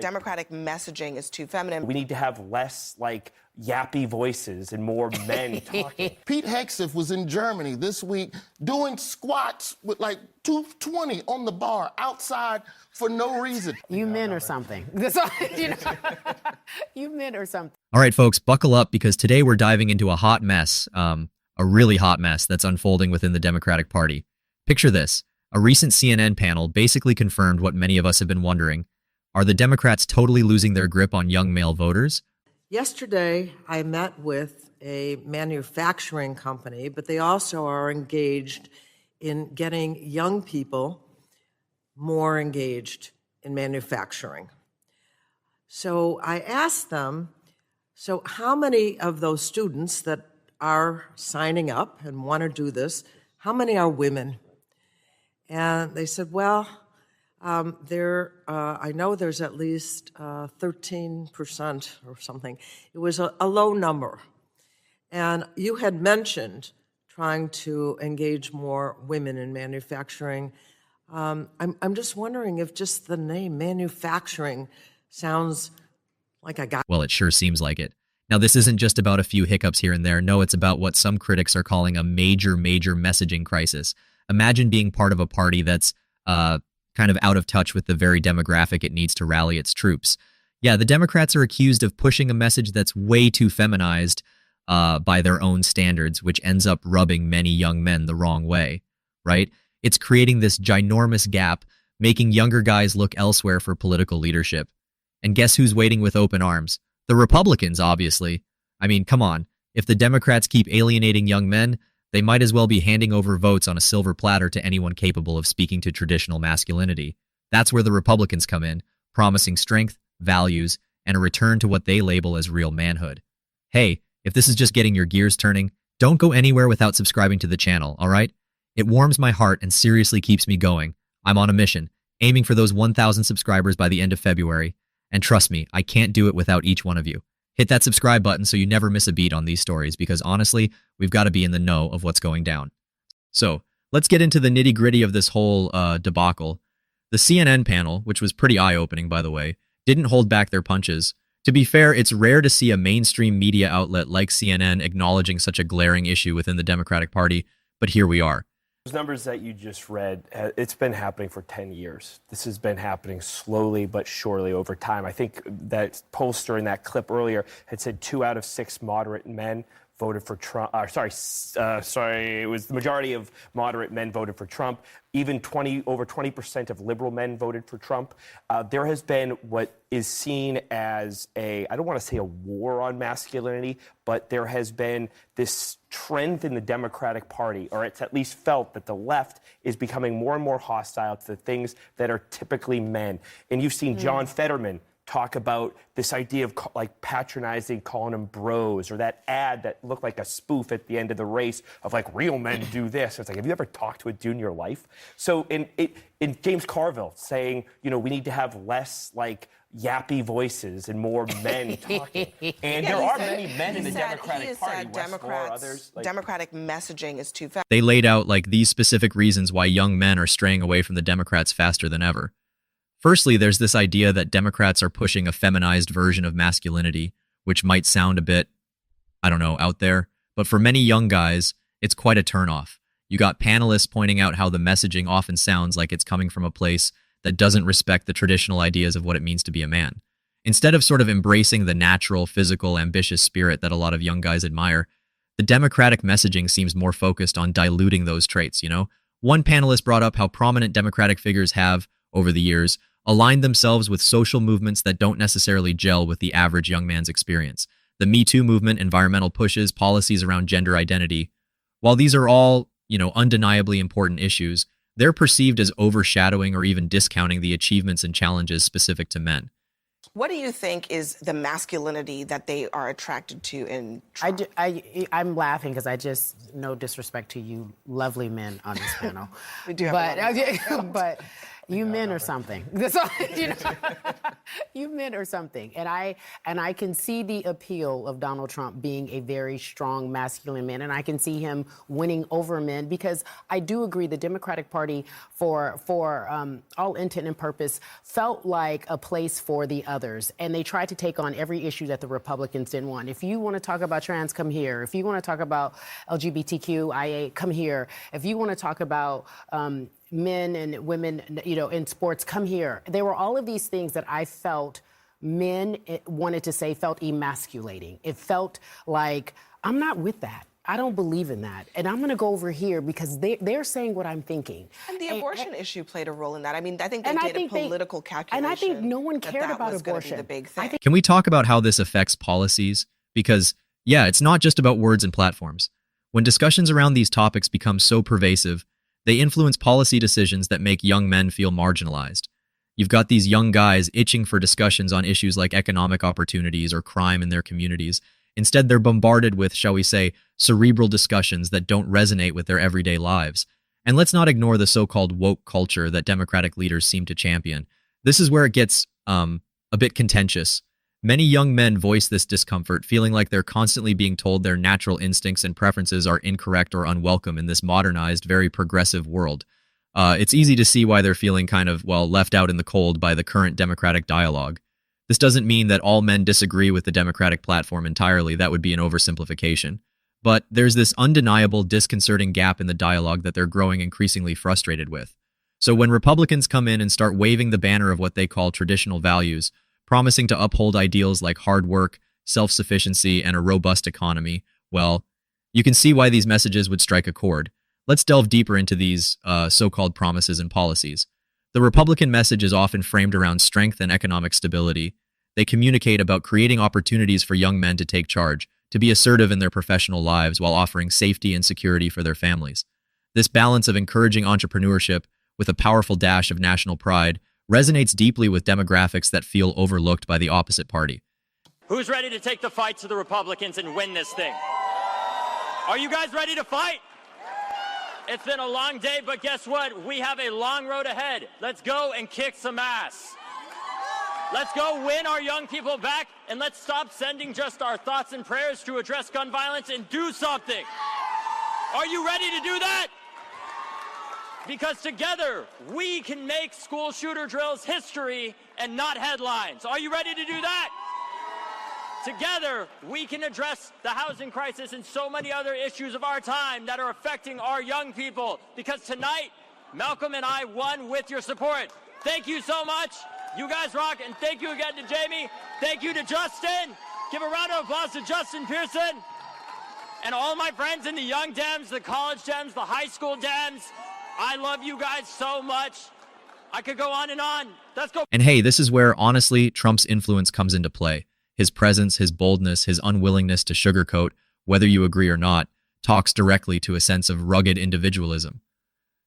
Democratic messaging is too feminine. We need to have less, yappy voices and more men talking. Pete Hegseth was in Germany this week doing squats with 220 on the bar outside for no reason. You men or something. That's all, you men or something. All right, folks, buckle up because today we're diving into a hot mess, a really hot mess that's unfolding within the Democratic Party. Picture this. A recent CNN panel basically confirmed what many of us have been wondering. Are the Democrats totally losing their grip on young male voters? Yesterday, I met with a manufacturing company, but they also are engaged in getting young people more engaged in manufacturing. So I asked them, so how many of those students that are signing up and want to do this, how many are women? And they said, well, I know there's at least 13% or something. It was a low number. And you had mentioned trying to engage more women in manufacturing. I'm just wondering if just the name manufacturing sounds like I got. Well, it sure seems like it. Now, this isn't just about a few hiccups here and there. No, it's about what some critics are calling a major messaging crisis. Imagine being part of a party that's kind of out of touch with the very demographic it needs to rally its troops. Yeah, the Democrats are accused of pushing a message that's way too feminized by their own standards, which ends up rubbing many young men the wrong way, right? It's creating this ginormous gap, making younger guys look elsewhere for political leadership. And guess who's waiting with open arms? The Republicans, obviously. I mean, come on. If the Democrats keep alienating young men, they might as well be handing over votes on a silver platter to anyone capable of speaking to traditional masculinity. That's where the Republicans come in, promising strength, values, and a return to what they label as real manhood. Hey, if this is just getting your gears turning, don't go anywhere without subscribing to the channel, all right? It warms my heart and seriously keeps me going. I'm on a mission, aiming for those 1,000 subscribers by the end of February. And trust me, I can't do it without each one of you. Hit that subscribe button so you never miss a beat on these stories because honestly, we've got to be in the know of what's going down. So let's get into the nitty-gritty of this whole debacle. The CNN panel, which was pretty eye-opening, by the way, didn't hold back their punches. To be fair, it's rare to see a mainstream media outlet like CNN acknowledging such a glaring issue within the Democratic Party, but here we are. Those numbers that you just read, it's been happening for 10 years. This has been happening slowly but surely over time. I think that pollster in that clip earlier had said 2 out of 6 moderate men voted for Trump. It was the majority of moderate men voted for Trump. Even over 20% of liberal men voted for Trump. There has been what is seen as I don't want to say a war on masculinity, but there has been this trend in the Democratic Party, or it's at least felt that the left is becoming more and more hostile to the things that are typically men. And you've seen John Fetterman talk about this idea of patronizing, calling them bros, or that ad that looked like a spoof at the end of the race of real men do this. It's have you ever talked to a dude in your life? So in James Carville saying, we need to have less yappy voices and more men talking. And there are many men in the Democratic Party. Democratic messaging is too feminine. They laid out these specific reasons why young men are straying away from the Democrats faster than ever. Firstly, there's this idea that Democrats are pushing a feminized version of masculinity, which might sound a bit, out there. But for many young guys, it's quite a turnoff. You got panelists pointing out how the messaging often sounds like it's coming from a place that doesn't respect the traditional ideas of what it means to be a man. Instead of sort of embracing the natural, physical, ambitious spirit that a lot of young guys admire, the Democratic messaging seems more focused on diluting those traits, One panelist brought up how prominent Democratic figures have, over the years, aligned themselves with social movements that don't necessarily gel with the average young man's experience. The Me Too movement, environmental pushes, policies around gender identity. While these are all, undeniably important issues, they're perceived as overshadowing or even discounting the achievements and challenges specific to men. What do you think is the masculinity that they are attracted to in Trump? I'm laughing because no disrespect to you lovely men on this panel. We do have but You men or something. That's all, you know. You men or something. And I can see the appeal of Donald Trump being a very strong masculine man, and I can see him winning over men, because I do agree the Democratic Party, for all intent and purpose, felt like a place for the others, and they tried to take on every issue that the Republicans didn't want. If you want to talk about trans, come here. If you want to talk about LGBTQIA, come here. If you want to talk about men and women, you know, in sports, come here. There were all of these things that I felt men wanted to say felt emasculating. It felt like, I'm not with that. I don't believe in that. And I'm going to go over here because they're saying what I'm thinking. And the abortion issue played a role in that. I mean, I think they did a political calculation. And I think no one cared about was abortion. Be the big thing. Can we talk about how this affects policies? Because, yeah, it's not just about words and platforms. When discussions around these topics become so pervasive, they influence policy decisions that make young men feel marginalized. You've got these young guys itching for discussions on issues like economic opportunities or crime in their communities. Instead, they're bombarded with, shall we say, cerebral discussions that don't resonate with their everyday lives. And let's not ignore the so-called woke culture that Democratic leaders seem to champion. This is where it gets a bit contentious. Many young men voice this discomfort, feeling like they're constantly being told their natural instincts and preferences are incorrect or unwelcome in this modernized, very progressive world. It's easy to see why they're feeling kind of, well, left out in the cold by the current Democratic dialogue. This doesn't mean that all men disagree with the Democratic platform entirely. That would be an oversimplification. But there's this undeniable, disconcerting gap in the dialogue that they're growing increasingly frustrated with. So when Republicans come in and start waving the banner of what they call traditional values, promising to uphold ideals like hard work, self-sufficiency, and a robust economy, well, you can see why these messages would strike a chord. Let's delve deeper into these so-called promises and policies. The Republican message is often framed around strength and economic stability. They communicate about creating opportunities for young men to take charge, to be assertive in their professional lives while offering safety and security for their families. This balance of encouraging entrepreneurship with a powerful dash of national pride resonates deeply with demographics that feel overlooked by the opposite party. Who's ready to take the fight to the Republicans and win this thing? Are you guys ready to fight? It's been a long day, but guess what? We have a long road ahead. Let's go and kick some ass. Let's go win our young people back, and let's stop sending just our thoughts and prayers to address gun violence and do something. Are you ready to do that? Because together, we can make school shooter drills history and not headlines. Are you ready to do that? Together, we can address the housing crisis and so many other issues of our time that are affecting our young people. Because tonight, Malcolm and I won with your support. Thank you so much. You guys rock, and thank you again to Jamie. Thank you to Justin. Give a round of applause to Justin Pearson. And all my friends in the young Dems, the college Dems, the high school Dems. I love you guys so much. I could go on and on. Let's go. And hey, this is where, honestly, Trump's influence comes into play. His presence, his boldness, his unwillingness to sugarcoat, whether you agree or not, talks directly to a sense of rugged individualism.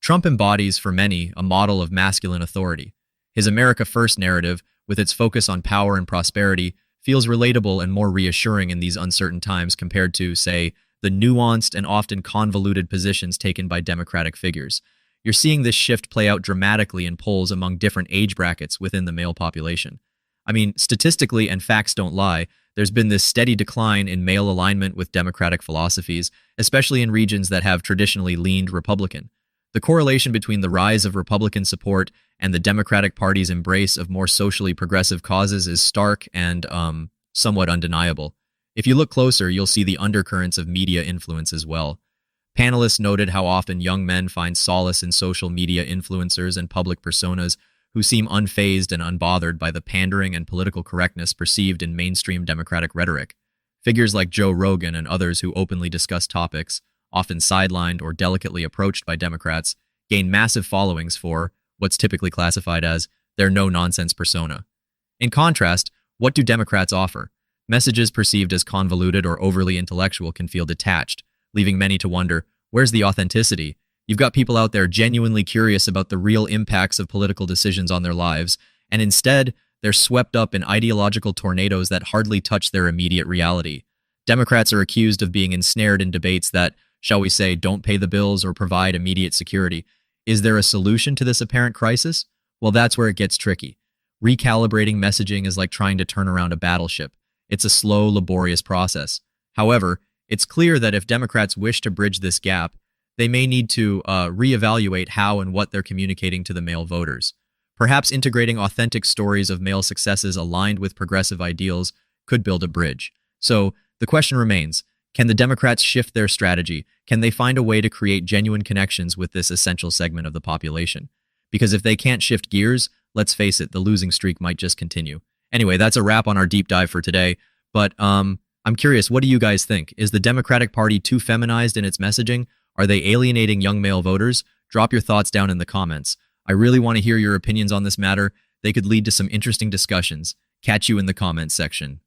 Trump embodies, for many, a model of masculine authority. His America First narrative, with its focus on power and prosperity, feels relatable and more reassuring in these uncertain times compared to, say, the nuanced and often convoluted positions taken by Democratic figures. You're seeing this shift play out dramatically in polls among different age brackets within the male population. I mean, statistically, and facts don't lie, there's been this steady decline in male alignment with Democratic philosophies, especially in regions that have traditionally leaned Republican. The correlation between the rise of Republican support and the Democratic Party's embrace of more socially progressive causes is stark and somewhat undeniable. If you look closer, you'll see the undercurrents of media influence as well. Panelists noted how often young men find solace in social media influencers and public personas who seem unfazed and unbothered by the pandering and political correctness perceived in mainstream Democratic rhetoric. Figures like Joe Rogan and others who openly discuss topics, often sidelined or delicately approached by Democrats, gain massive followings for what's typically classified as their no-nonsense persona. In contrast, what do Democrats offer? Messages perceived as convoluted or overly intellectual can feel detached, leaving many to wonder, where's the authenticity? You've got people out there genuinely curious about the real impacts of political decisions on their lives, and instead, they're swept up in ideological tornadoes that hardly touch their immediate reality. Democrats are accused of being ensnared in debates that, shall we say, don't pay the bills or provide immediate security. Is there a solution to this apparent crisis? Well, that's where it gets tricky. Recalibrating messaging is like trying to turn around a battleship. It's a slow, laborious process. However, it's clear that if Democrats wish to bridge this gap, they may need to reevaluate how and what they're communicating to the male voters. Perhaps integrating authentic stories of male successes aligned with progressive ideals could build a bridge. So the question remains, can the Democrats shift their strategy? Can they find a way to create genuine connections with this essential segment of the population? Because if they can't shift gears, let's face it, the losing streak might just continue. Anyway, that's a wrap on our deep dive for today. But I'm curious, what do you guys think? Is the Democratic Party too feminized in its messaging? Are they alienating young male voters? Drop your thoughts down in the comments. I really want to hear your opinions on this matter. They could lead to some interesting discussions. Catch you in the comments section.